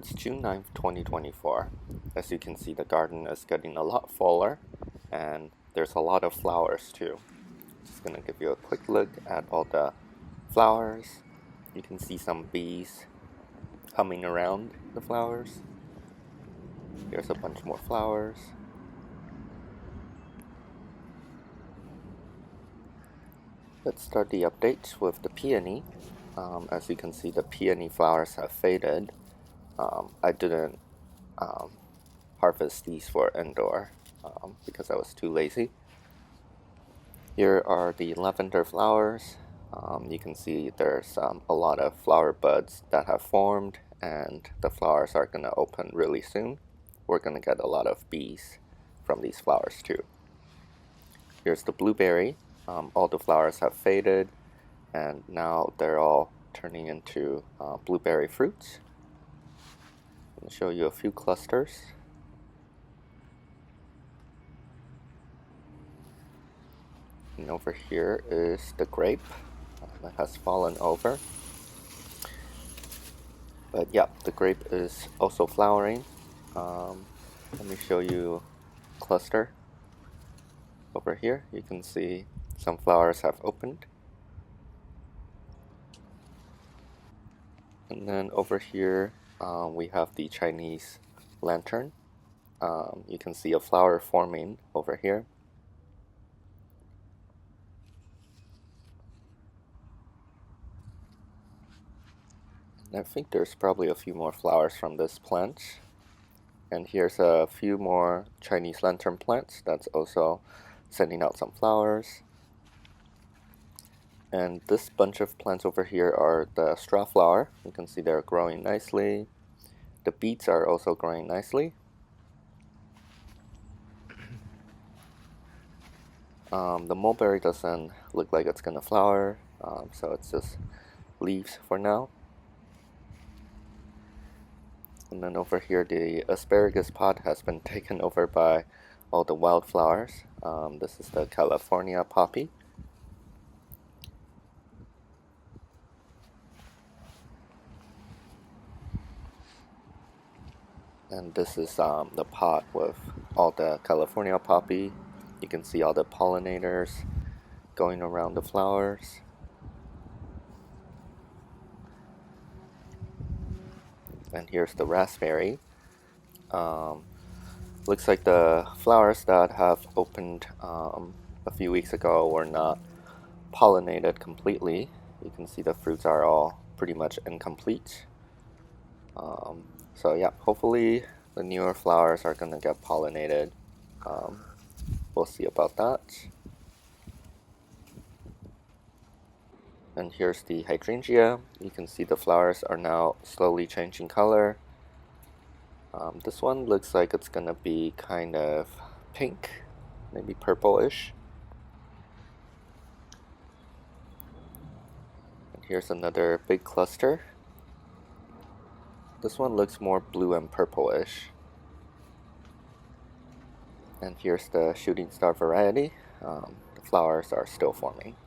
it's June 9th, 2024. As you can see, the garden is getting a lot fuller and there's a lot of flowers too. Just gonna give you a quick look at all the flowers. You can see some bees humming around the flowers. Here's a bunch more flowers. Let's start the update with the peony. As you can see, the peony flowers have faded. I didn't harvest these for indoor because I was too lazy. Here are the lavender flowers. You can see there's a lot of flower buds that have formed and the flowers are going to open really soon. We're going to get a lot of bees from these flowers too. Here's the blueberry. All the flowers have faded and now they're all turning into blueberry fruits. I'm going to show you a few clusters. And over here is the grape that has fallen over. But yeah, the grape is also flowering. Let me show you a cluster. Over here, you can see some flowers have opened. And then over here, we have the Chinese lantern. You can see a flower forming over here. I think there's probably a few more flowers from this plant. And here's a few more Chinese lantern plants that's also sending out some flowers. And this bunch of plants over here are the strawflower. You can see they're growing nicely. The beets are also growing nicely. The mulberry doesn't look like it's gonna flower, so it's just leaves for now. And then over here, the asparagus pot has been taken over by all the wildflowers. This is the California poppy. And this is the pot with all the California poppy. You can see all the pollinators going around the flowers. And here's the raspberry. Looks like the flowers that have opened a few weeks ago were not pollinated completely. You can see the fruits are all pretty much incomplete. So yeah, hopefully the newer flowers are gonna get pollinated. We'll see about that. And here's the hydrangea. You can see the flowers are now slowly changing color. This one looks like it's gonna be kind of pink, maybe purplish. And here's another big cluster. This one looks more blue and purplish. And here's the shooting star variety. The flowers are still forming.